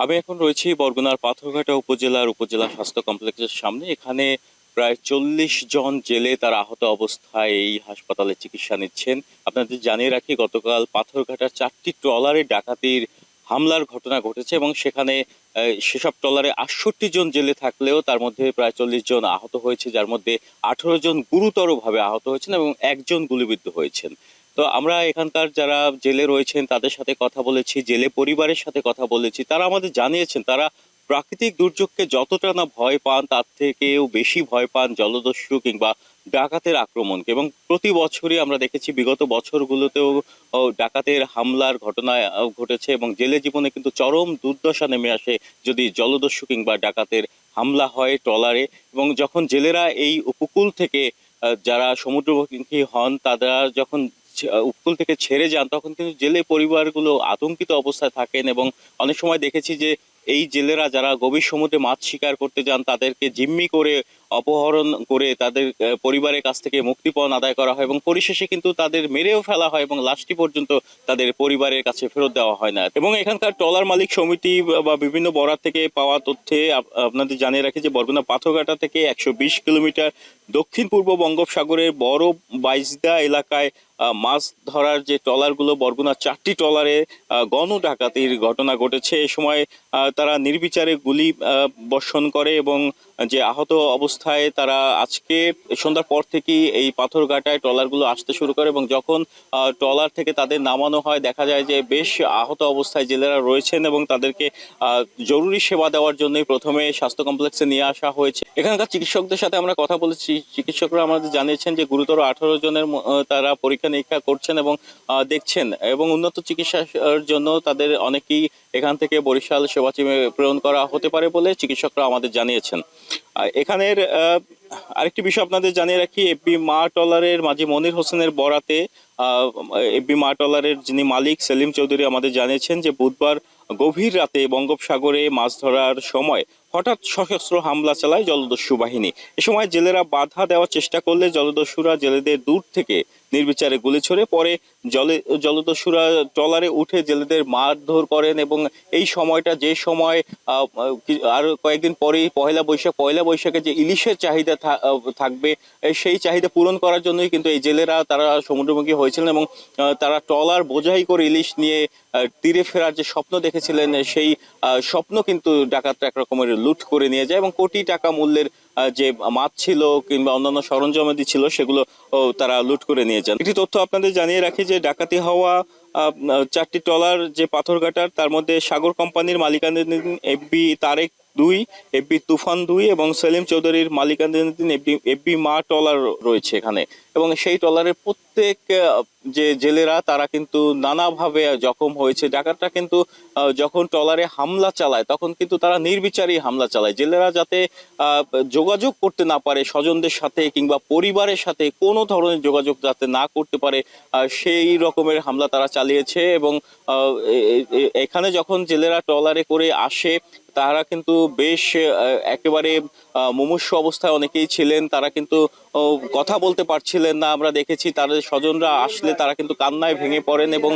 আমি এখন রয়েছি বরগুনার পাথরঘাটা উপজেলা স্বাস্থ্য কমপ্লেক্সের সামনে। এখানে প্রায় 40 জন জেলে তারা আহত অবস্থায় এই হাসপাতালে চিকিৎসা নিচ্ছেন। আপনাদের জানিয়ে রাখি, গতকাল পাথরঘাটার 4টি ট্রলারে ডাকাতির হামলার ঘটনা ঘটেছে এবং সেখানে সেসব ট্রলারে 68 জন জেলে থাকলেও তার মধ্যে প্রায় 40 জন আহত হয়েছে, যার মধ্যে 18 জন গুরুতরভাবে আহত হয়েছেন এবং একজন গুলিবিদ্ধ হয়েছেন। তো আমরা এখানকার যারা জেলে রয়েছেন তাদের সাথে কথা বলেছি, জেলে পরিবারের সাথে কথা বলেছি। তারা আমাদের জানিয়েছেন তারা প্রাকৃতিক দুর্যোগকে যতটা না ভয় পান তার থেকেও বেশি ভয় পান জলদস্যু কিংবা ডাকাতের আক্রমণকে। এবং প্রতি বছরই আমরা দেখেছি, বিগত বছরগুলোতেও ডাকাতের হামলার ঘটনা ঘটেছে এবং জেলে জীবনে কিন্তু চরম দুর্দশা নেমে আসে যদি জলদস্যু কিংবা ডাকাতের হামলা হয় ট্রলারে। এবং যখন জেলেরা এই উপকূল থেকে যারা সমুদ্রমুখী হন তারা যখন উপকূল থেকে ছেড়ে যান, তখন কিন্তু জেলে পরিবারগুলো আতঙ্কিত অবস্থায় থাকেন। এবং অনেক সময় দেখেছি যে এই জেলেরা যারা গভীর সমুদ্রে মাছ শিকার করতে যান তাদেরকে জিম্মি করে অপহরণ করে তাদের পরিবারের কাছ থেকে মুক্তিপণ আদায় করা হয় এবং পরিশেষে কিন্তু তাদের মেরেও ফেলা হয় এবং লাশটি পর্যন্ত তাদের পরিবারের কাছে ফেরত দেওয়া হয় না। এবং এখানকার ট্রলার মালিক সমিতি বা বিভিন্ন বরাত থেকে পাওয়া তথ্যে আপনাদের জানিয়ে রাখি যে বরগুনা পাথরঘাটা থেকে 120 কিলোমিটার দক্ষিণ পূর্ব বঙ্গোপসাগরের বড় বাইজদা এলাকায় মাছ ধরার যে ট্রলারগুলো, বরগুনা 4টি ট্রলারে গণ ডাকাতির ঘটনা ঘটেছে। এ সময় তারা নির্বিচারে গুলি বর্ষণ করে এবং যে আহত অবস্থায় তারা আজকে সন্ধ্যার পর থেকেই এই পাথরঘাটায় ট্রলারগুলো আসতে শুরু করে। এবং যখন ট্রলার থেকে তাদের নামানো হয় দেখা যায় যে বেশ আহত অবস্থায় জেলেরা রয়েছেন এবং তাদেরকে জরুরি সেবা দেওয়ার জন্যই প্রথমে স্বাস্থ্য কমপ্লেক্সে নিয়ে আসা হয়েছে। এখানকার চিকিৎসকদের সাথে আমরা কথা বলেছি। চিকিৎসকরা আমাদের জানিয়েছেন যে গুরুতর 18 জনের তারা পরীক্ষা নিরীক্ষা করছেন এবং দেখছেন এবং উন্নত চিকিৎসার জন্য তাদের অনেকেই এখান থেকে বরিশাল সেবা টিমে প্রেরণ করা হতে পারে বলে চিকিৎসকরা আমাদের জানিয়েছেন। এখানের আরেকটি বিষয় আপনাদের জানিয়ে রাখি, এফবি মা ট্রলারের মাঝি মনির হোসেনের বরাতে এফবি মা ট্রলারের যিনি মালিক সেলিম চৌধুরী আমাদের জানিয়েছেন যে বুধবার গভীর রাতে বঙ্গোপসাগরে মাছ ধরার সময় হঠাৎ সশস্ত্র হামলা চালায় জলদস্যু বাহিনী। এ সময় জেলেরা বাধা দেওয়ার চেষ্টা করলে জলদস্যুরা জেলেদের দূর থেকে নির্বিচারে গুলি ছড়ে পরে জলদস্যুরা ট্রলারে উঠে জেলেদের মারধর করেন। এবং এই সময়টা যে সময় আর কয়েকদিন পরেই পয়লা বৈশাখে যে ইলিশের চাহিদা থাকবে, সেই চাহিদা পূরণ করার জন্যই কিন্তু এই জেলেরা তারা সমুদ্রমুখী হয়েছিলেন এবং তারা ট্রলার বোঝাই করে ইলিশ নিয়ে তীরে ফেরার যে স্বপ্ন দেখেছিলেন সেই স্বপ্ন কিন্তু ডাকাতরা একরকমের লুট করে নিয়ে যায় এবং কোটি টাকা মূল্যের যে মাছ ছিল কিংবা অন্যান্য সরঞ্জামাদি ছিল সেগুলো তারা লুট করে নিয়ে যান। একটি তথ্য আপনাদের জানিয়ে রাখি যে ডাকাতি হওয়া 4টি ট্রলার যে পাথরঘাটার, তার মধ্যে সাগর কোম্পানির মালিকানাধীন এফবি তারেক 2, এফবি তুফান 2 এবং সেলিম চৌধুরীর মালিকানাধীন এফবি মা ট্রলার রয়েছে এখানে। এবং সেই ট্রলারের প্রত্যেক যে জেলেরা তারা কিন্তু নানাভাবে জখম হয়েছে। ডাকাতরা কিন্তু যখন ট্রলারে হামলা চালায় তখন কিন্তু তারা নির্বিচারী হামলা চালায়। জেলেরা যাতে যোগাযোগ করতে না পারে স্বজনদের সাথে কিংবা পরিবারের সাথে, কোনো ধরনের যোগাযোগ যাতে না করতে পারে সেই রকমের হামলা তারা চালিয়েছে। এবং এখানে যখন জেলেরা ট্রলারে করে আসে তারা কিন্তু বেশ একেবারে মুমূর্ষু অবস্থায় অনেকেই ছিলেন, তারা কিন্তু কথা বলতে পারছিলেন না। আমরা দেখেছি তাদের স্বজনরা আসলে তারা কিন্তু কান্নায় ভেঙে পড়েন। এবং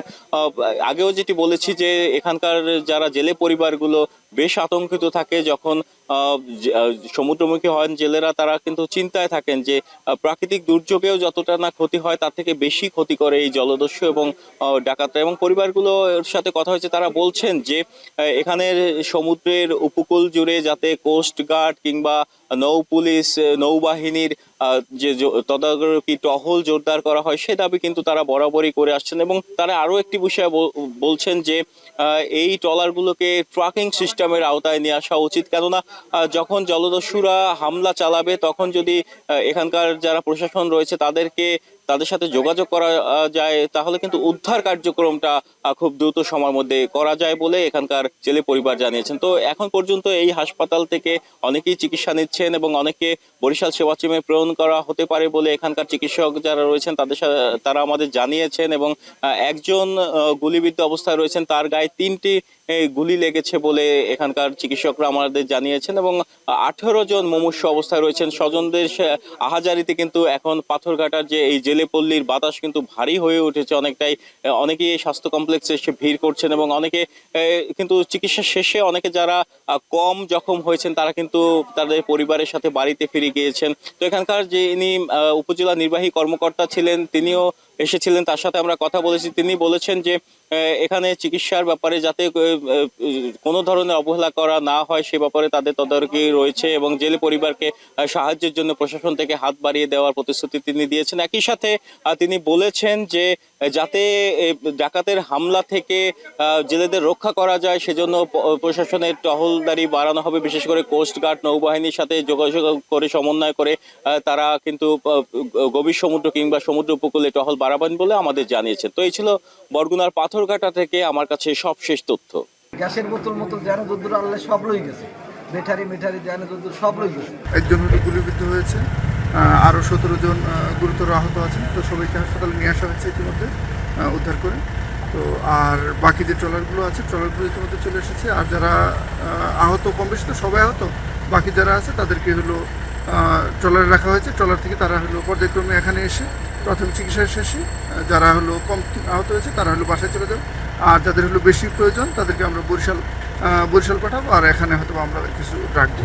আগেও যেটি বলেছি যে এখানকার যারা জেলে পরিবারগুলো বেশ আতঙ্কিত থাকে যখন সমুদ্রমুখী হন জেলেরা, তারা কিন্তু চিন্তায় থাকেন যে প্রাকৃতিক দুর্যোগেও যতটা না ক্ষতি হয় তার থেকে বেশি ক্ষতি করে এই জলদস্যু এবং ডাকাতরা। এবং পরিবারগুলোর সাথে কথা হয়েছে, তারা বলছেন যে এখানের সমুদ্রের উপকূল জুড়ে যাতে কোস্ট গার্ড কিংবা নৌ পুলিশ নৌবাহিনীর যে তদারকি টহল জোরদার করা হয় সে দাবি কিন্তু তারা বরাবরই করে আসছেন। এবং তারা আরো একটি বিষয় বলছেন যে এই ট্রলারগুলোকে ট্র্যাকিং সিস্টেমের আওতায় নিয়ে আসা উচিত, কেননা যখন জলদস্যুরা হামলা চালাবে তখন যদি এখানকার যারা প্রশাসন রয়েছে তাদের সাথে যোগাযোগ করা যায় তাহলে কিন্তু উদ্ধার কার্যক্রমটা খুব দ্রুত সময়ের মধ্যে করা যায় বলে এখানকার জেলে পরিবার জানিয়েছেন। তো এখন পর্যন্ত এই হাসপাতাল থেকে অনেকেই চিকিৎসা নিচ্ছেন এবং অনেকে বরিশাল সেবা টিমে প্রেরণ করা হতে পারে বলে এখানকার চিকিৎসক যারা রয়েছেন তারা আমাদের জানিয়েছেন। এবং একজন গুলিবিদ্ধ অবস্থায় রয়েছেন, তার গায়ে 3টি গুলি লেগেছে বলে এখানকার চিকিৎসকরা আমাদের জানিয়েছেন। এবং 18 জন মুমূর্ষু অবস্থায় রয়েছেন। স্বজনদের আহাজারিতে কিন্তু এখন পাথরঘাটার যে এই জেলে জেলে পল্লীর বাতাস কিন্তু ভারী হয়ে উঠেছে অনেকটাই। অনেকেই এই স্বাস্থ্য কমপ্লেক্সে এসে ভিড় করছেন এবং অনেকে কিন্তু চিকিৎসা শেষে অনেকে যারা কম জখম হয়েছেন তারা কিন্তু তাদের পরিবারের সাথে বাড়িতে ফিরে গিয়েছেন। তো এখানকার যে ইনি উপজেলা নির্বাহী কর্মকর্তা ছিলেন তিনিও এসেছিলেন, তার সাথে আমরা কথা বলেছি। তিনি বলেছেন যে এখানে চিকিৎসার ব্যাপারে যাতে কোনো ধরনের অবহেলা করা না হয় সে ব্যাপারে তাদের তদারকি রয়েছে এবং জেলে পরিবারকে সাহায্যের জন্য প্রশাসন থেকে হাত বাড়িয়ে দেওয়ার প্রতিশ্রুতি তিনি দিয়েছেন। একই সাথে তিনি বলেছেন যে যাতে ডাকাতের হামলা থেকে জেলেদের রক্ষা করা যায় সেজন্য প্রশাসনের টহলদারি বাড়ানো হবে, বিশেষ করে কোস্টগার্ড নৌবাহিনীর সাথে যোগাযোগ করে সমন্বয় করে তারা কিন্তু গভীর সমুদ্র কিংবা সমুদ্র উপকূলে টহল বাড়াবেন বলে আমাদের জানিয়েছেন। তো এই ছিল বরগুনার পাথরঘাটা থেকে আমার কাছে সবশেষ তথ্য। গ্যাসের বোতল মতো যেন যদ্দূর আল্লাহ সব রয়ে গেছে, মেঠারি যেন যদ্দূর সব রয়ে গেছে। একজন হলো গুলিবিদ্ধ হয়েছে, আরও 17 জন গুরুতর আহত আছেন। তো সবাইকে হাসপাতালে নিয়ে আসা হয়েছে ইতিমধ্যে উদ্ধার করে। তো আর বাকি যে ট্রলারগুলো আছে ট্রলারগুলো ইতিমধ্যে চলে এসেছে। আর যারা আহত কম বেশি তো সবাই আহত, বাকি যারা আছে তাদেরকে হলো ট্রলারে রাখা হয়েছে। ট্রলার থেকে তারা হলো পর্যায়ক্রমে এখানে এসে প্রাথমিক চিকিৎসা শেষে যারা হলো কম আহত হয়েছে তারা হলো বাসায় চলে যাবে। আর যাদের হলো বেশি প্রয়োজন তাদেরকে আমরা বরিশাল পাঠাবো, আর এখানে হয়তো আমরা কিছু রাখবো।